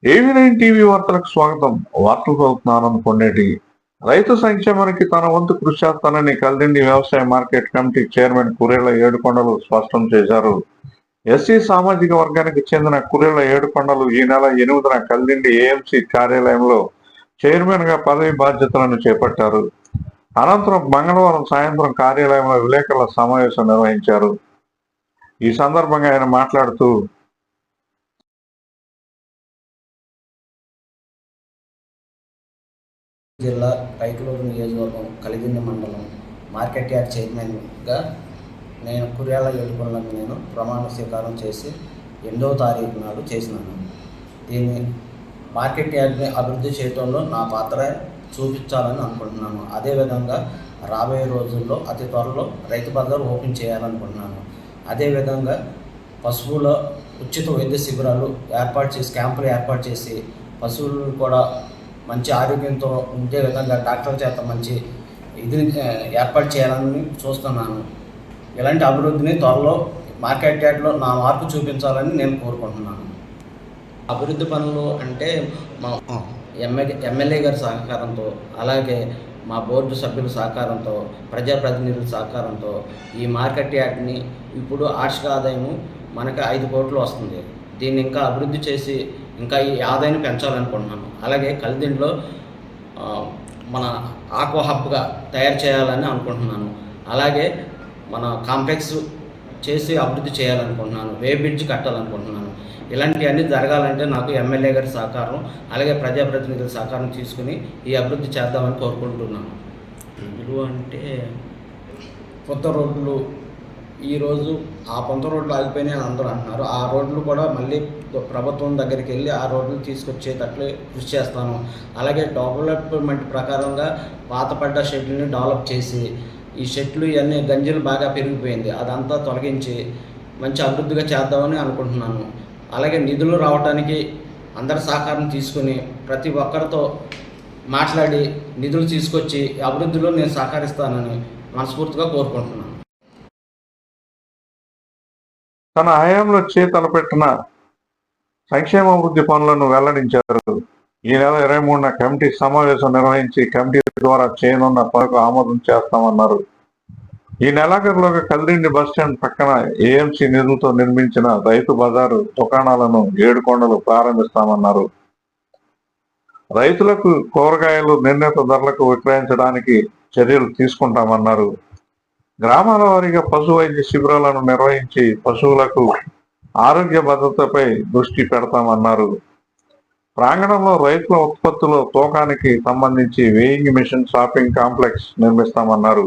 ఏవి9 TV వార్తలకు స్వాగతం. వార్తలు చదువుతున్నారని కొండేటి. రైతు సంక్షేమానికి తన వంతు కృషి చేస్తానని కల్దిండి వ్యవసాయ మార్కెట్ కమిటీ చైర్మన్ కురేళ్ల ఏడుకొండలు స్పష్టం చేశారు. ఎస్సీ సామాజిక వర్గానికి చెందిన కురేళ్ల ఏడుకొండలు ఈ నెల 8న కల్దిండి ఏఎంసీ కార్యాలయంలో చైర్మన్ గా పదవి బాధ్యతలను చేపట్టారు. అనంతరం మంగళవారం సాయంత్రం కార్యాలయంలో విలేకరుల సమావేశం నిర్వహించారు. ఈ సందర్భంగా ఆయన మాట్లాడుతూ జిల్లా పైకలూరు నియోజకవర్గం కలిదిండి మండలం మార్కెట్ యార్డ్ చైర్మన్గా నేను కుర్యాల ఏడుకొండలను నేను ప్రమాణ స్వీకారం చేసి 8వ తారీఖు నాడు చేసినాను. దీన్ని మార్కెట్ యార్డ్ని అభివృద్ధి చేయడంలో నా పాత్ర చూపించాలని అనుకుంటున్నాను. అదేవిధంగా రాబోయే రోజుల్లో అతి త్వరలో రైతు బజార్ ఓపెన్ చేయాలనుకుంటున్నాను. అదేవిధంగా పశువుల ఉచిత వైద్య శిబిరాలు క్యాంపులు ఏర్పాటు చేసి పశువులను కూడా మంచి ఆరోగ్యంతో ఉండే విధంగా డాక్టర్ చేత మంచి ఇది ఏర్పాటు చేయాలని చూస్తున్నాను. ఇలాంటి అభివృద్ధిని త్వరలో మార్కెట్ యార్డ్లో నా మార్పు చూపించాలని నేను కోరుకుంటున్నాను. అభివృద్ధి పనులు అంటే మా ఎమ్మెల్యే గారి సహకారంతో, అలాగే మా బోర్డు సభ్యుల సహకారంతో, ప్రజాప్రతినిధుల సహకారంతో ఈ మార్కెట్ యార్డ్ని ఇప్పుడు వార్షిక ఆదాయము మనకి 5 కోట్లు వస్తుంది. దీన్ని ఇంకా అభివృద్ధి చేసి ఇంకా ఈ ఆదాయాన్ని పెంచాలనుకుంటున్నాను. అలాగే కలిదిండిలో మన ఆక్వా హబ్గా తయారు చేయాలని అనుకుంటున్నాను. అలాగే మన కాంప్లెక్స్ చేసి అభివృద్ధి చేయాలనుకుంటున్నాను. వే బ్రిడ్జ్ కట్టాలనుకుంటున్నాను. ఇలాంటివన్నీ జరగాలంటే నాకు ఎమ్మెల్యే గారి సహకారం, అలాగే ప్రజాప్రతినిధుల సహకారం తీసుకుని ఈ అభివృద్ధి చేద్దామని కోరుకుంటున్నాను. విలువ అంటే కొత్త రోడ్లు ఈరోజు ఆ కొంత రోడ్లు ఆగిపోయినాయి అని అందరూ అంటున్నారు. ఆ రోడ్లు కూడా మళ్ళీ ప్రభుత్వం దగ్గరికి వెళ్ళి ఆ రోడ్లు తీసుకొచ్చేటట్లు కృషి చేస్తాను. అలాగే డెవలప్మెంట్ ప్రకారంగా పాతపడ్డ షెడ్లని డెవలప్ చేసి ఈ షెడ్లు ఇవన్నీ గంజలు బాగా పెరిగిపోయింది, అదంతా తొలగించి మంచి అభివృద్ధిగా చేద్దామని అనుకుంటున్నాను. అలాగే నిధులు రావడానికి అందరి సహకారం తీసుకుని ప్రతి ఒక్కరితో మాట్లాడి నిధులు తీసుకొచ్చి అభివృద్ధిలో నేను సహకరిస్తానని మనస్ఫూర్తిగా కోరుకుంటున్నాను. తన హయాంలో తలపెట్టిన సంక్షేమాభివృద్ధి పనులను వెల్లడించారు. ఈ నెల 23న కమిటీ సమావేశం నిర్వహించి కమిటీ ద్వారా చేయనున్న పనులకు ఆమోదం చేస్తామన్నారు. ఈ నెలాఖరులోగా కల్దిండి బస్టాండ్ పక్కన ఏఎంసీ నిధులతో నిర్మించిన రైతు బజారు దుకాణాలను ఏడుకొండలు ప్రారంభిస్తామన్నారు. రైతులకు కూరగాయలు నిర్ణీత ధరలకు విక్రయించడానికి చర్యలు తీసుకుంటామన్నారు. గ్రామాల వారీగా పశు వైద్య శిబిరాలను నిర్వహించి పశువులకు ఆరోగ్య భద్రతపై దృష్టి పెడతామన్నారు. ప్రాంగణంలో రైతుల ఉత్పత్తుల తూకానికి సంబంధించి వేయింగ్ మిషన్ షాపింగ్ కాంప్లెక్స్ నిర్మిస్తామన్నారు.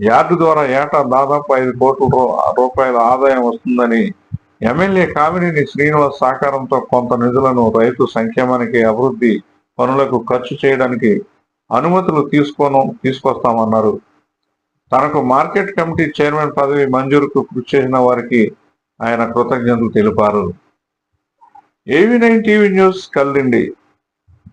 యార్డు ద్వారా ఏటా దాదాపు 5 కోట్ల రూపాయల ఆదాయం వస్తుందని, ఎమ్మెల్యే కామినేని శ్రీనివాస్ సహకారంతో కొంత నిధులను రైతు సంక్షేమానికి అభివృద్ధి పనులకు ఖర్చు చేయడానికి అనుమతులు తీసుకొస్తామన్నారు. తనకు మార్కెట్ కమిటీ చైర్మన్ పదవి మంజూరుకు కృషి చేసిన వారికి ఆయన కృతజ్ఞతలు తెలిపారు. ఏవి9 టీవీ న్యూస్ కల్దిండి.